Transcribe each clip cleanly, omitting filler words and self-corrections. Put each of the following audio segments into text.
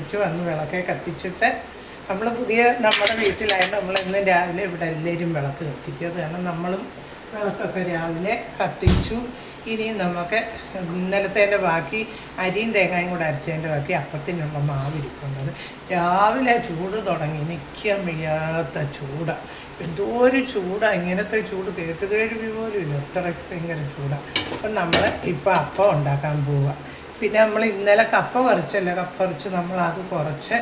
കുളിച്ച് വന്ന് വിളക്കെ കത്തിച്ചിട്ട് നമ്മൾ നമ്മുടെ വീട്ടിലായിട്ട് നമ്മൾ ഇന്ന് രാവിലെ ഇവിടെ എല്ലാവരും വിളക്ക് കത്തിക്കും. അത് കാരണം നമ്മളും വിളക്കൊക്കെ രാവിലെ കത്തിച്ചു. ഇനി നമുക്ക് ഇന്നലത്തേൻ്റെ ബാക്കി അരിയും തേങ്ങയും കൂടെ അരച്ചതിൻ്റെ ബാക്കി അപ്പത്തിനുള്ള മാവിരിക്കുന്നത്. രാവിലെ ചൂട് തുടങ്ങി, നിൽക്കാൻ വയ്യാത്ത ചൂടാണ്. എന്തോ ഒരു ചൂടാണ്, ഇങ്ങനത്തെ ചൂട് കേട്ടുകേഴ്വി പോലും ഇല്ല, അത്ര ഭയങ്കര ചൂടാണ്. അപ്പം നമ്മൾ ഇപ്പോൾ അപ്പം ഉണ്ടാക്കാൻ പോവുക. പിന്നെ നമ്മൾ ഇന്നലെ കപ്പ പറിച്ച് നമ്മളത് കുറച്ച്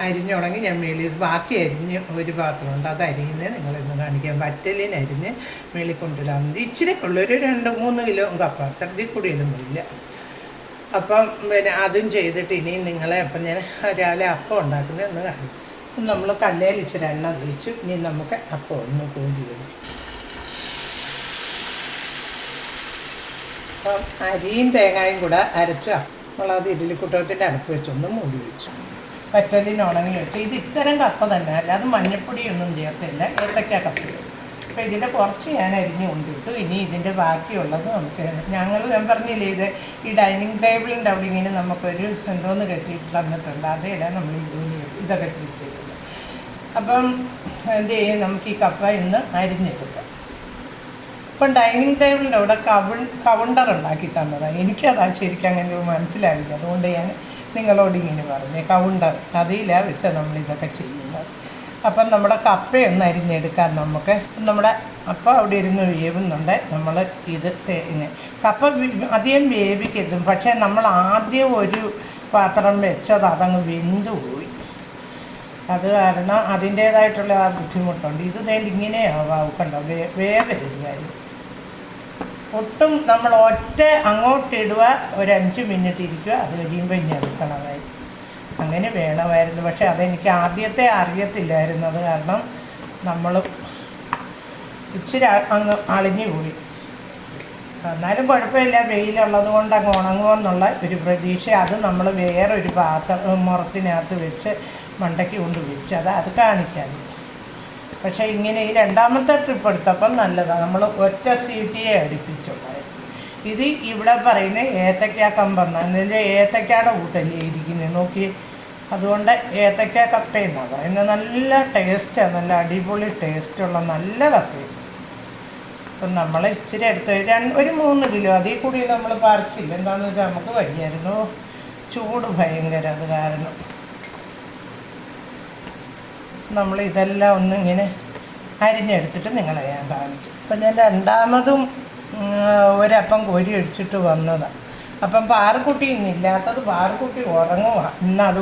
അരിഞ്ഞുടങ്ങി ഞാൻ മേളിൽ ബാക്കി അരിഞ്ഞ് ഒരു പാത്രമുണ്ട്, അത് അരിയുന്നത് നിങ്ങളിന്ന് കാണിക്കാം. വറ്റലിന് അരിഞ്ഞ് മേളിൽ കൊണ്ടുവരാൻ ഇച്ചിരി ഉള്ളൊരു 2-3 കിലോ കപ്പ, അത്രത്തിൽ കൂടിയൊന്നും ഇല്ല. അപ്പം പിന്നെ അതും ചെയ്തിട്ട് ഇനിയും നിങ്ങളെ അപ്പം ഞാൻ രാവിലെ അപ്പം ഉണ്ടാക്കുന്നത് ഒന്ന് കാണിക്കും. നമ്മൾ കല്ലേൽ ഇച്ചിരി എണ്ണ തേച്ചു. ഇനി നമുക്ക് അപ്പം ഒന്ന് കോരി വരും. അപ്പം അരിയും തേങ്ങയും കൂടെ അരച്ച നമ്മളത് ഇഡ്ഡലിക്കുട്ടത്തിൻ്റെ അടുപ്പ് വെച്ചൊന്ന് മൂടി വെച്ചു. വറ്റലിന് ഉണങ്ങി വെച്ച് ഇത് ഇത്തരം കപ്പ തന്നെ, അല്ലാതെ മഞ്ഞപ്പൊടിയൊന്നും ചേർത്തില്ല, ഏത്തക്ക കപ്പയും. അപ്പോൾ ഇതിൻ്റെ കുറച്ച് ഞാൻ അരിഞ്ഞ് കൊണ്ടിട്ടു. ഇനി ഇതിൻ്റെ ബാക്കിയുള്ളത് നമുക്ക് ഞാൻ പറഞ്ഞില്ലേ, ഇത് ഈ ഡൈനിങ് ടേബിളിൻ്റെ അവിടെ ഇങ്ങനെ നമുക്കൊരു എന്തോന്ന് കെട്ടിയിട്ട് തന്നിട്ടുണ്ട്, അതേല നമ്മൾ ഈ ജോലി ഇതൊക്കെ വെച്ചേക്കുന്നത്. അപ്പം എന്ത് ചെയ്യും, നമുക്ക് ഈ കപ്പ ഇന്ന് അരിഞ്ഞെടുക്കാം. ഇപ്പം ഡൈനിങ് ടേബിളിൻ്റെ അവിടെ കൗണ്ടർ ഉണ്ടാക്കി തന്നതാണ്. എനിക്കതാ ശരിക്കും അങ്ങനെ മനസ്സിലാവില്ല, അതുകൊണ്ട് ഞാൻ നിങ്ങളോട് ഇങ്ങനെ പറഞ്ഞു. കൗണ്ടർ അതിലാണ് വെച്ചാൽ നമ്മളിതൊക്കെ ചെയ്യുന്നത്. അപ്പം നമ്മുടെ കപ്പയൊന്ന് അരിഞ്ഞെടുക്കാൻ നമുക്ക്. നമ്മുടെ അപ്പം അവിടെ ഇരുന്ന് വേവുന്നുണ്ട്. നമ്മൾ ഇത് കപ്പ അധികം വേവിക്കരുതും, പക്ഷേ നമ്മൾ ആദ്യം ഒരു പാത്രം വെച്ചത് അതങ്ങ് വെന്തു പോയി. അത് കാരണം അതിൻ്റേതായിട്ടുള്ള ആ ബുദ്ധിമുട്ടുണ്ട്. ഇത് വേണ്ടി ഇങ്ങനെ ആവാവും, കണ്ടോ, വേവരുത് കാര്യം. ഒട്ടും നമ്മൾ അങ്ങോട്ടിടുക, ഒരു 5 മിനിറ്റ് ഇരിക്കുക, അത് കഴിയുമ്പോൾ ഇനി എടുക്കണമായിരുന്നു. അങ്ങനെ വേണമായിരുന്നു. പക്ഷേ അതെനിക്ക് ആദ്യത്തെ അറിയത്തില്ലായിരുന്നു. അത് കാരണം നമ്മൾ ഇച്ചിരി അങ്ങ് അളിഞ്ഞു പോയി. എന്നാലും കുഴപ്പമില്ല, വെയിലുള്ളത് കൊണ്ട് അങ്ങ് ഉണങ്ങുമെന്നുള്ള ഒരു പ്രതീക്ഷ. അത് നമ്മൾ വേറൊരു മുറത്തിനകത്ത് വെച്ച് മണ്ടയ്ക്ക് കൊണ്ട് വെച്ച് അത് കാണിക്കാൻ. പക്ഷേ ഇങ്ങനെ ഈ രണ്ടാമത്തെ ട്രിപ്പ് എടുത്തപ്പം നല്ലതാണ്. നമ്മൾ ഒറ്റ സീറ്റിയെ അടുപ്പിച്ചുള്ളായിരുന്നു. ഇത് ഇവിടെ പറയുന്ന ഏത്തക്ക കമ്പെന്ന്, അതിൻ്റെ ഏത്തക്കയുടെ കൂട്ടല്ലേ ഇരിക്കുന്നത്, നോക്കി. അതുകൊണ്ട് ഏത്തക്ക കപ്പയെന്നാണ് പറയുന്നത്. നല്ല ടേസ്റ്റാണ്, നല്ല അടിപൊളി ടേസ്റ്റുള്ള നല്ല കപ്പയാണ്. അപ്പം നമ്മൾ ഇച്ചിരി എടുത്ത് ഒരു 3 കിലോ, അതിൽ കൂടി നമ്മൾ പറിച്ചില്ല. എന്താണെന്ന് വെച്ചാൽ നമുക്ക് വയ്യായിരുന്നു, ചൂട് ഭയങ്കര. അത് കാരണം നമ്മൾ ഇതെല്ലാം ഒന്നിങ്ങനെ അരിഞ്ഞെടുത്തിട്ട് നിങ്ങളെ ഞാൻ കാണിക്കും. അപ്പം ഞാൻ രണ്ടാമതും ഒരപ്പം കോരി അടിച്ചിട്ട് വന്നതാണ്. അപ്പം പാറുക്കുട്ടി ഇന്നില്ലാത്തത്, പാറുക്കുട്ടി ഉറങ്ങുക ഇന്നത്.